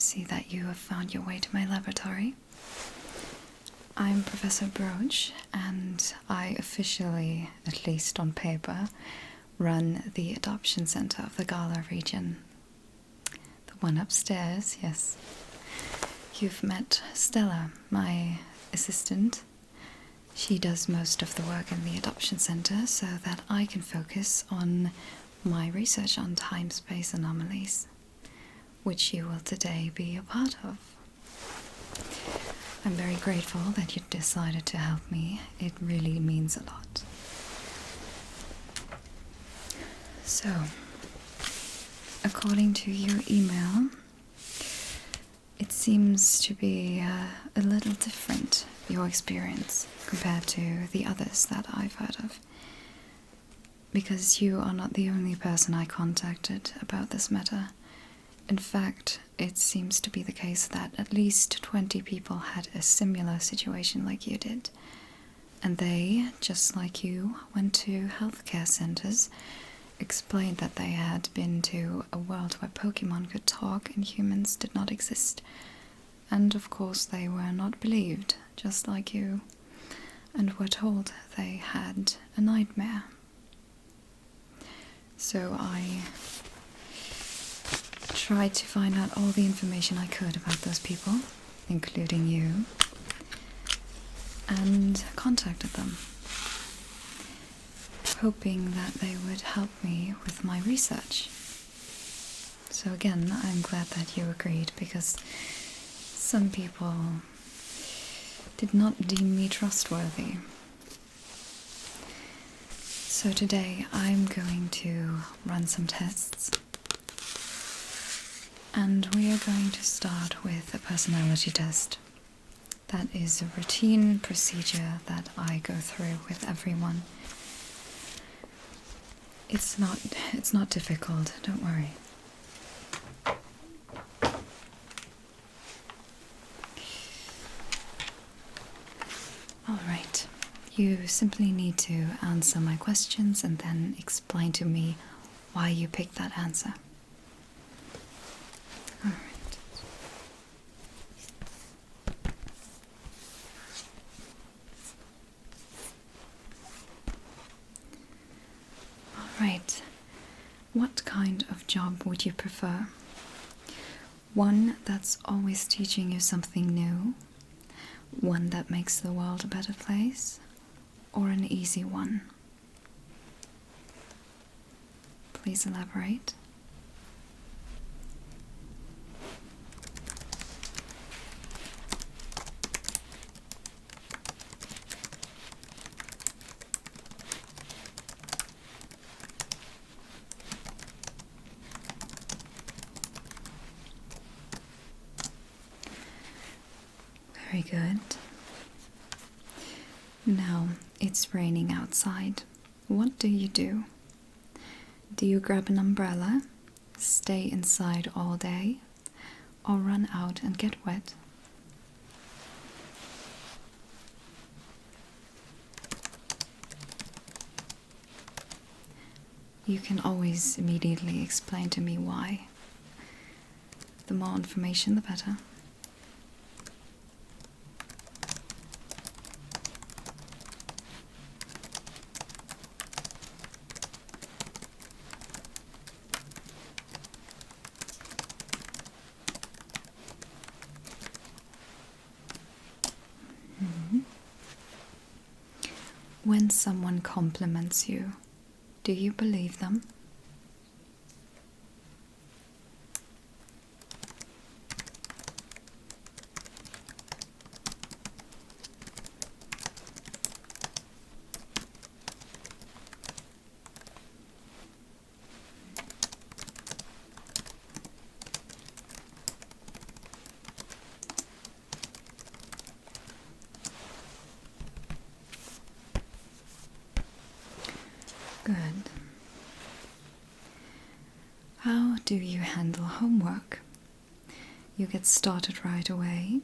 see that you have found your way to my laboratory. I'm Professor Broach, and I officially, at least on paper, run the adoption center of the Gala region. The one upstairs, yes. You've met Stella, my assistant. She does most of the work in the adoption center so that I can focus on my research on time-space anomalies, which you will today be a part of. I'm very grateful that you decided to help me. It really means a lot. So, according to your email, it seems to be a little different, your experience, compared to the others that I've heard of. Because you are not the only person I contacted about this matter. In fact, it seems to be the case that at least 20 people had a similar situation like you did. And they, just like you, went to healthcare centers, explained that they had been to a world where Pokémon could talk and humans did not exist. And of course they were not believed, just like you, and were told they had a nightmare. So I tried to find out all the information I could about those people, including you, and contacted them, hoping that they would help me with my research. So again, I'm glad that you agreed, because some people did not deem me trustworthy. So today I'm going to run some tests. And we are going to start with a personality test. That is a routine procedure that I go through with everyone. It's not difficult, don't worry. Alright, you simply need to answer my questions and then explain to me why you picked that answer. Alright. Alright. What kind of job would you prefer? One that's always teaching you something new? One that makes the world a better place? Or an easy one? Please elaborate. Very good. Now, it's raining outside. What do you do? Do you grab an umbrella, stay inside all day, or run out and get wet? You can always immediately explain to me why. The more information, the better. When someone compliments you, do you believe them? Good. How do you handle homework? You get started right away,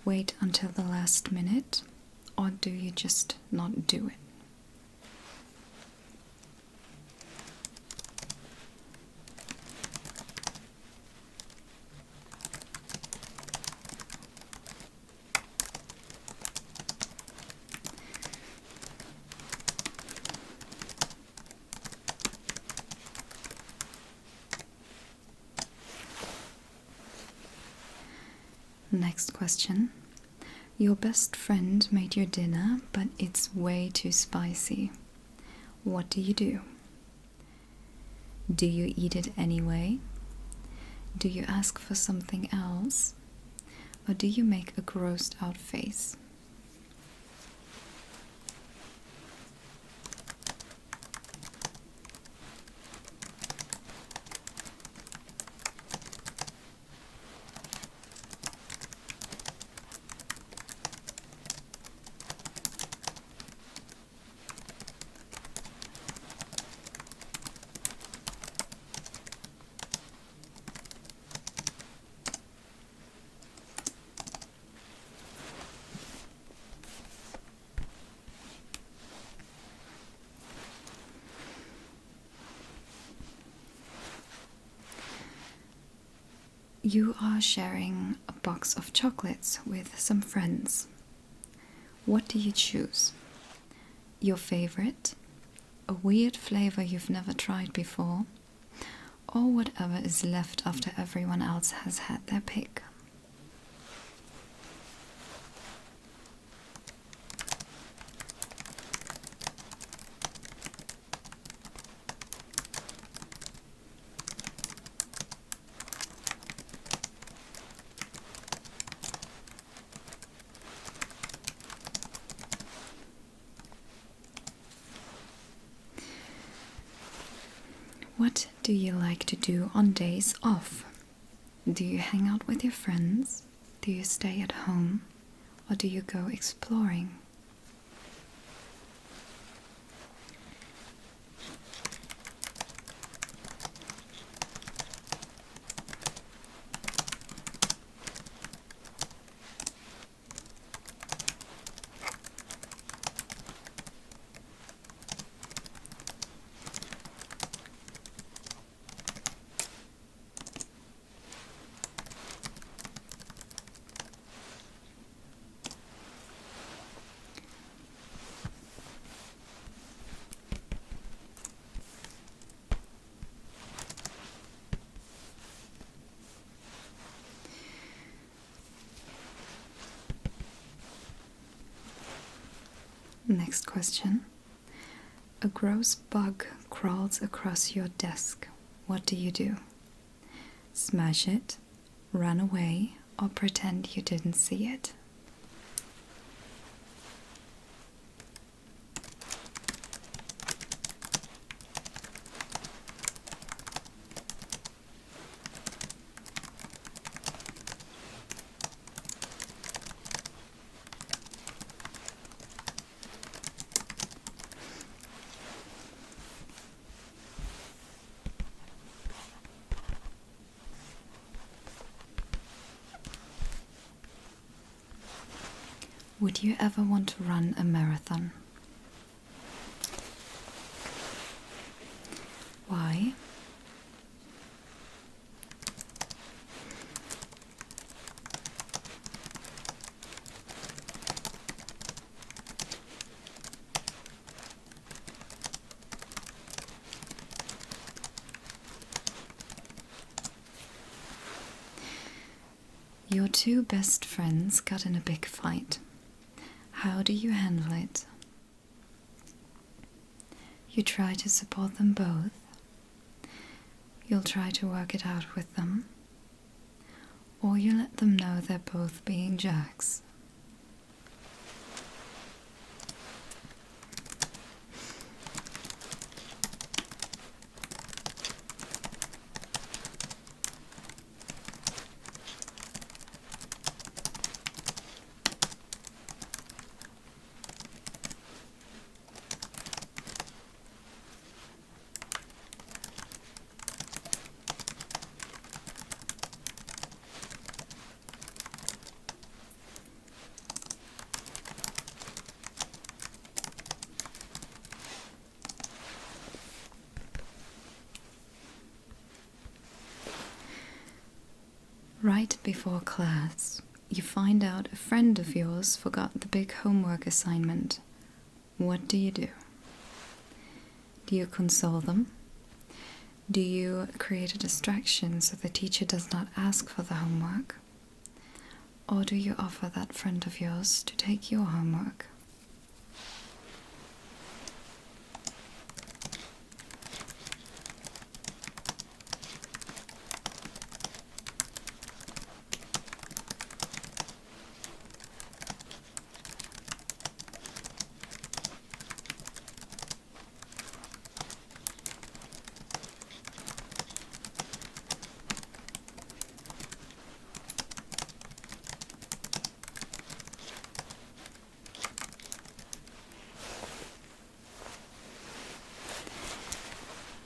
wait until the last minute, or do you just not do it? Next question. Your best friend made your dinner, but it's way too spicy. What do you do? Do you eat it anyway? Do you ask for something else? Or do you make a grossed out face? You are sharing a box of chocolates with some friends. What do you choose? Your favorite? A weird flavor you've never tried before? Or whatever is left after everyone else has had their pick? What do you like to do on days off? Do you hang out with your friends? Do you stay at home? Or do you go exploring? Next question. A gross bug crawls across your desk. What do you do? Smash it, run away, or pretend you didn't see it? Would you ever want to run a marathon? Why? Your two best friends got in a big fight. How do you handle it? You try to support them both. You'll try to work it out with them. Or you let them know they're both being jerks. Right before class, you find out a friend of yours forgot the big homework assignment. What do you do? Do you console them? Do you create a distraction so the teacher does not ask for the homework? Or do you offer that friend of yours to take your homework?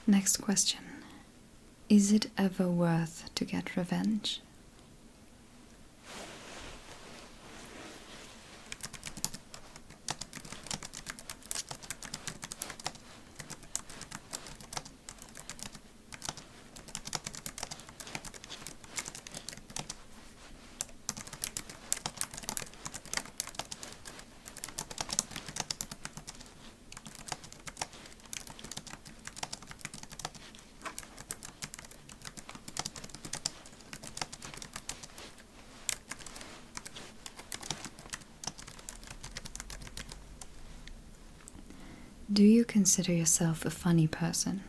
Next question. Is it ever worth to get revenge? Do you consider yourself a funny person?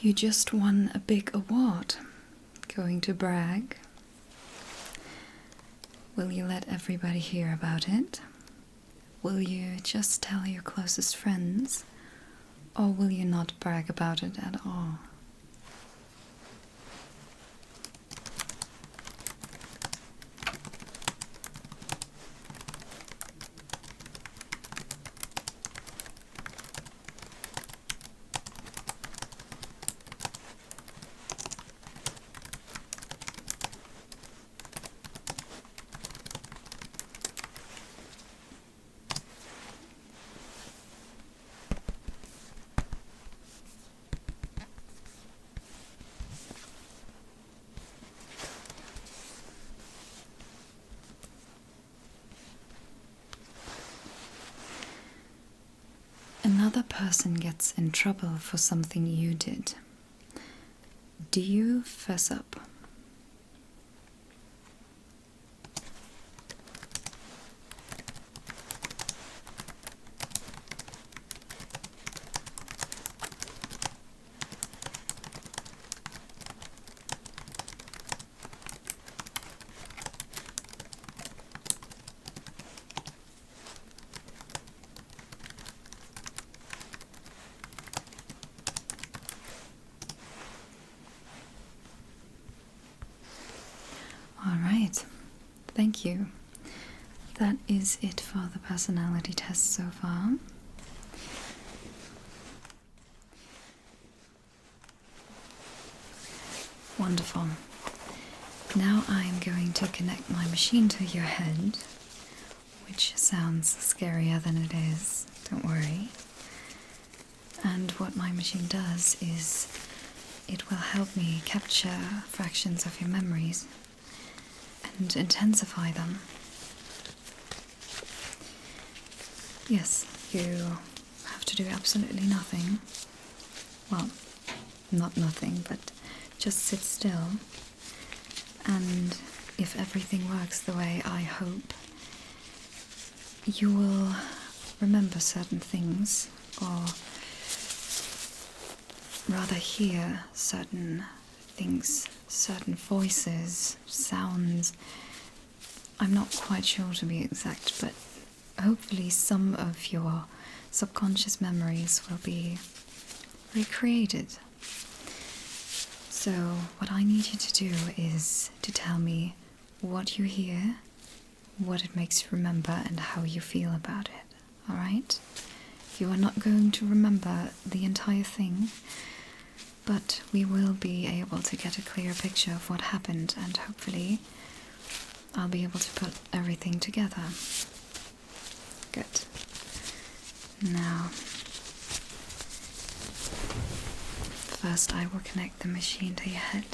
You just won a big award. Going to brag? Will you let everybody hear about it? Will you just tell your closest friends? Or will you not brag about it at all? Another person gets in trouble for something you did. Do you fess up? Alright, thank you. That is it for the personality test so far. Wonderful. Now I am going to connect my machine to your head, which sounds scarier than it is, don't worry. And what my machine does is it will help me capture fractions of your memories and intensify them. Yes, you have to do absolutely nothing. Well, not nothing, but just sit still. And if everything works the way I hope, you will remember certain things, or rather hear certain things, certain voices, sounds. I'm not quite sure to be exact, but hopefully some of your subconscious memories will be recreated. So what I need you to do is to tell me what you hear, what it makes you remember, and how you feel about it, alright? You are not going to remember the entire thing, but we will be able to get a clear picture of what happened, and hopefully I'll be able to put everything together. Good. Now, first I will connect the machine to your head.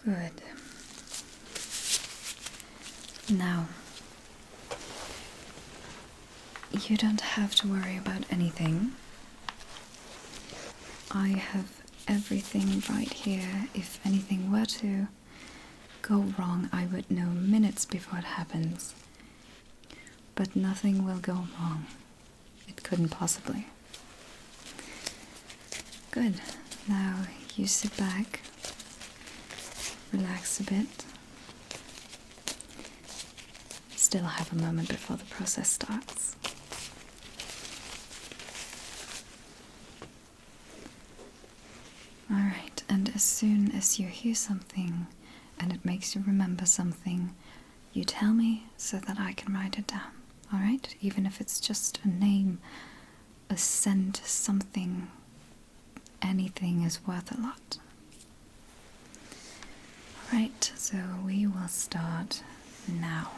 Good. Now, you don't have to worry about anything. I have everything right here. If anything were to go wrong, I would know minutes before it happens. But nothing will go wrong. It couldn't possibly. Good. Now you sit back, relax a bit. Still have a moment before the process starts. Alright, and as soon as you hear something and it makes you remember something, you tell me so that I can write it down. Alright? Even if it's just a name, a scent, something, anything is worth a lot. Alright, so we will start now.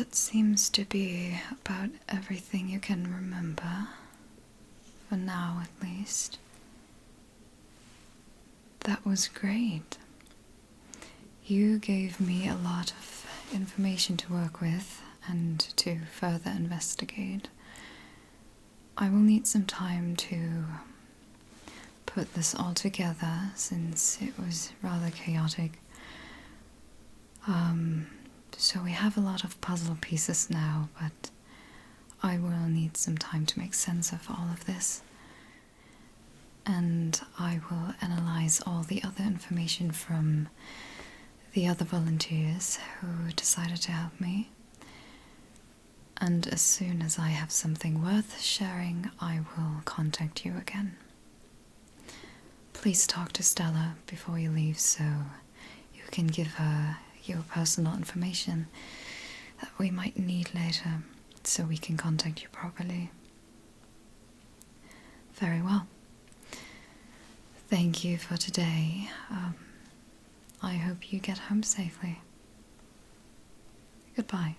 That seems to be about everything you can remember. For now, at least. That was great. You gave me a lot of information to work with and to further investigate. I will need some time to put this all together since it was rather chaotic. So we have a lot of puzzle pieces now, but I will need some time to make sense of all of this. And I will analyze all the other information from the other volunteers who decided to help me. And as soon as I have something worth sharing, I will contact you again. Please talk to Stella before you leave so you can give her your personal information that we might need later so we can contact you properly. Very well. Thank you for today. I hope you get home safely. Goodbye.